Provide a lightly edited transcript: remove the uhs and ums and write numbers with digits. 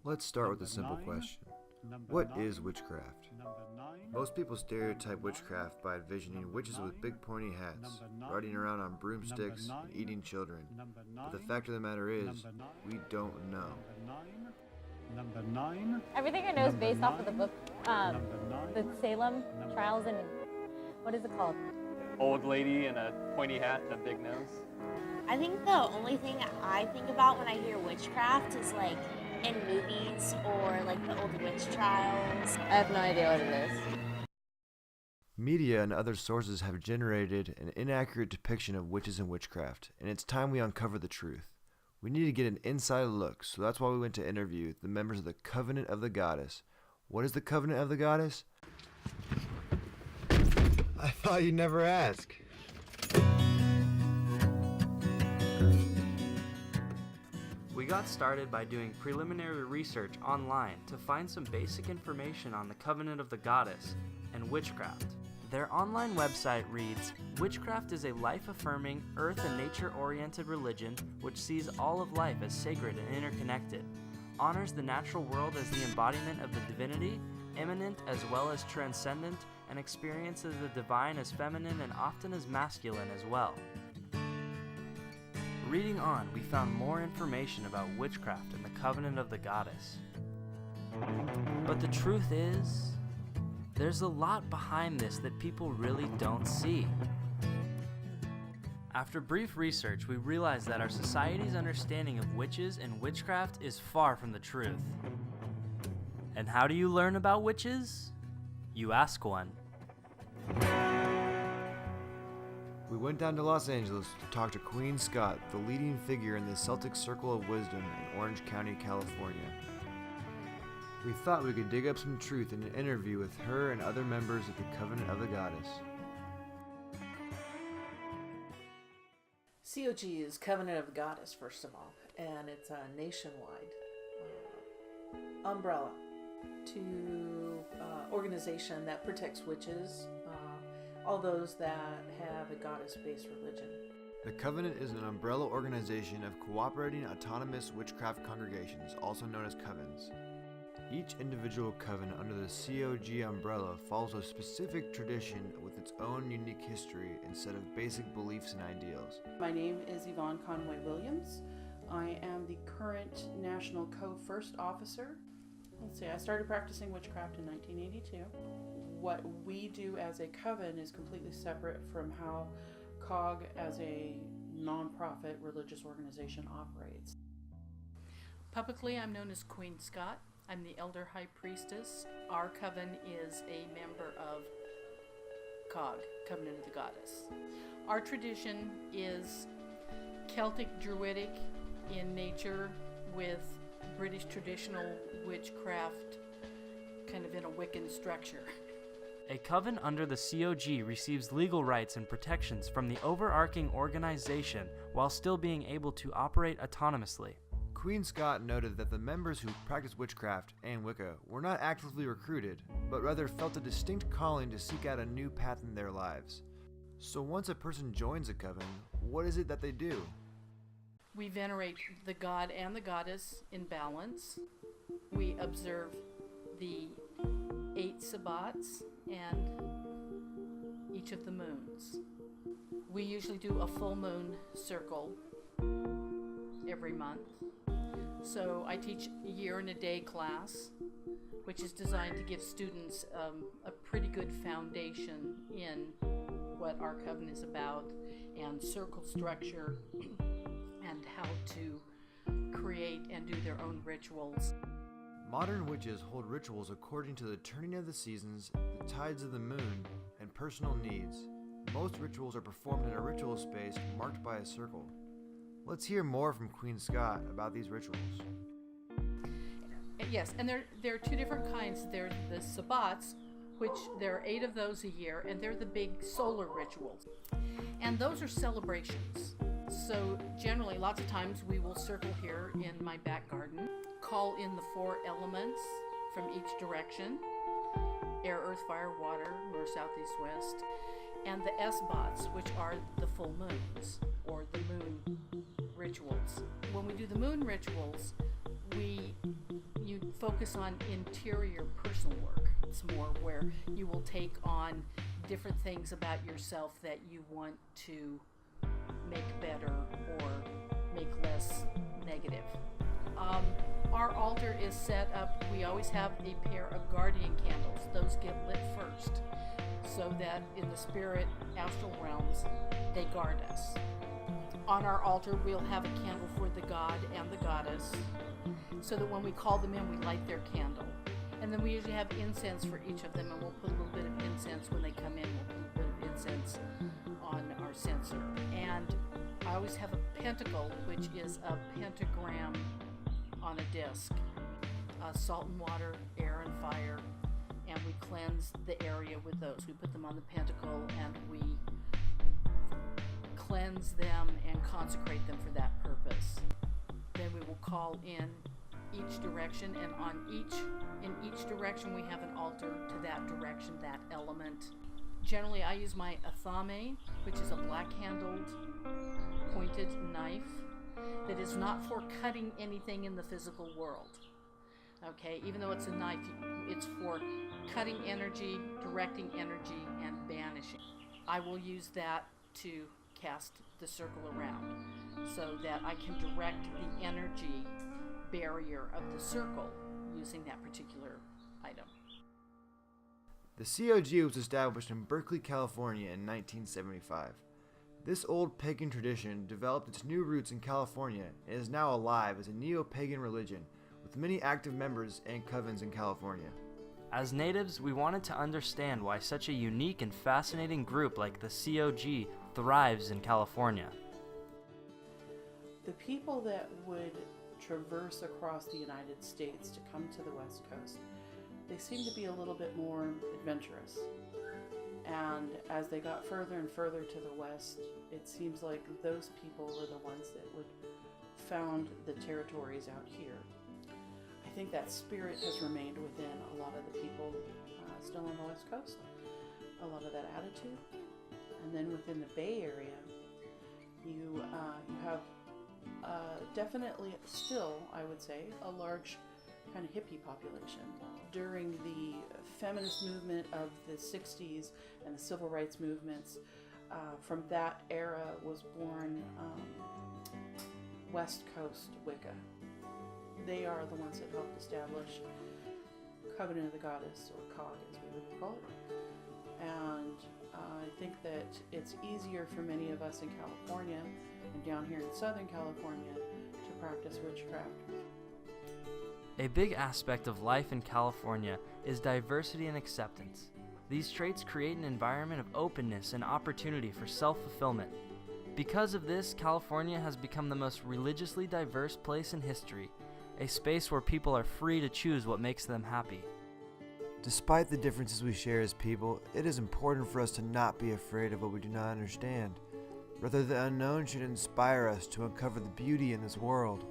Let's start with a simple question. What is witchcraft? Most people stereotype witchcraft by envisioning witches with big pointy hats, riding around on broomsticks and eating children. But the fact of the matter is, we don't know. Everything I know is based off of the book, the Salem Trials, and what is it called? Old lady in a pointy hat and a big nose. I think the only thing I think about when I hear witchcraft is like in movies or like the old witch trials. I have no idea what it is. Media and other sources have generated an inaccurate depiction of witches and witchcraft, and it's time we uncover the truth. We need to get an inside look, so that's why we went to interview the members of the Covenant of the Goddess. What is the Covenant of the Goddess? I thought you'd never ask. We got started by doing preliminary research online to find some basic information on the Covenant of the Goddess and witchcraft. Their online website reads, "Witchcraft is a life-affirming, earth and nature-oriented religion which sees all of life as sacred and interconnected, honors the natural world as the embodiment of the divinity, immanent as well as transcendent, and experiences the divine as feminine and often as masculine as well." Reading on, we found more information about witchcraft and the Covenant of the Goddess. But the truth is, there's a lot behind this that people really don't see. After brief research, we realized that our society's understanding of witches and witchcraft is far from the truth. And how do you learn about witches? You ask one. We went down to Los Angeles to talk to Queen Scott, the leading figure in the Celtic Circle of Wisdom in Orange County, California. We thought we could dig up some truth in an interview with her and other members of the Covenant of the Goddess. COG is Covenant of the Goddess, first of all, and it's a nationwide umbrella to organization that protects witches, all those that have a goddess-based religion. The Covenant is an umbrella organization of cooperating autonomous witchcraft congregations, also known as covens. Each individual coven under the COG umbrella follows a specific tradition with its own unique history instead of basic beliefs and ideals. My name is Yvonne Conway Williams. I am the current National Co-First Officer. I started practicing witchcraft in 1982. What we do as a coven is completely separate from how COG as a nonprofit religious organization operates. Publicly, I'm known as Queen Scott. I'm the Elder High Priestess. Our coven is a member of COG, Covenant of the Goddess. Our tradition is Celtic Druidic in nature with British traditional witchcraft kind of in a Wiccan structure. A coven under the COG receives legal rights and protections from the overarching organization while still being able to operate autonomously. Queen Scott noted that the members who practice witchcraft and Wicca were not actively recruited, but rather felt a distinct calling to seek out a new path in their lives. So once a person joins a coven, what is it that they do? We venerate the god and the goddess in balance. We observe the 8 sabbats and each of the moons. We usually do a full moon circle every month. So I teach a year and a day class, which is designed to give students a pretty good foundation in what our coven is about and circle structure and how to create and do their own rituals. Modern witches hold rituals according to the turning of the seasons, the tides of the moon, and personal needs. Most rituals are performed in a ritual space marked by a circle. Let's hear more from Queen Scott about these rituals. Yes, and there are 2 different kinds. There's the sabbats, which there are 8 of those a year, and they're the big solar rituals. And those are celebrations. So generally, lots of times we will circle here in my back garden, call in the 4 elements from each direction: air, earth, fire, water, north, south, east, west, and the S-bots, which are the full moons, or the moon rituals. When we do the moon rituals, you focus on interior personal work. It's more where you will take on different things about yourself that you want to make better or make less negative. Our altar is set up, we always have a pair of guardian candles. Those get lit first so that in the spirit astral realms they guard us. On our altar we'll have a candle for the god and the goddess so that when we call them in we light their candle. And then we usually have incense for each of them, and we'll put a little bit of incense when they come in. We'll put a bit of incense on our censer. And I always have a pentacle, which is a pentagram on a disc. Salt and water, air and fire, and we cleanse the area with those. We put them on the pentacle and we cleanse them and consecrate them for that purpose. Then we will call in each direction, and in each direction we have an altar to that direction, that element. Generally I use my athame, which is a black-handled pointed knife that is not for cutting anything in the physical world. Okay, even though it's a knife, it's for cutting energy, directing energy, and banishing. I will use that to cast the circle around so that I can direct the energy barrier of the circle using that particular item. The COG was established in Berkeley, California in 1975. This old pagan tradition developed its new roots in California and is now alive as a neo-pagan religion with many active members and covens in California. As natives, we wanted to understand why such a unique and fascinating group like the COG thrives in California. The people that would traverse across the United States to come to the West Coast, they seem to be a little bit more adventurous. And as they got further and further to the west, it seems like those people were the ones that would found the territories out here. I think that spirit has remained within a lot of the people still on the West Coast, a lot of that attitude. And then within the Bay Area, you have definitely still, I would say, a large kind of hippie population. During the feminist movement of the 60s and the civil rights movements, from that era was born West Coast Wicca. They are the ones that helped establish Covenant of the Goddess, or COG as we would call it. And I think that it's easier for many of us in California and down here in Southern California to practice witchcraft. A big aspect of life in California is diversity and acceptance. These traits create an environment of openness and opportunity for self-fulfillment. Because of this, California has become the most religiously diverse place in history, a space where people are free to choose what makes them happy. Despite the differences we share as people, it is important for us to not be afraid of what we do not understand. Rather, the unknown should inspire us to uncover the beauty in this world.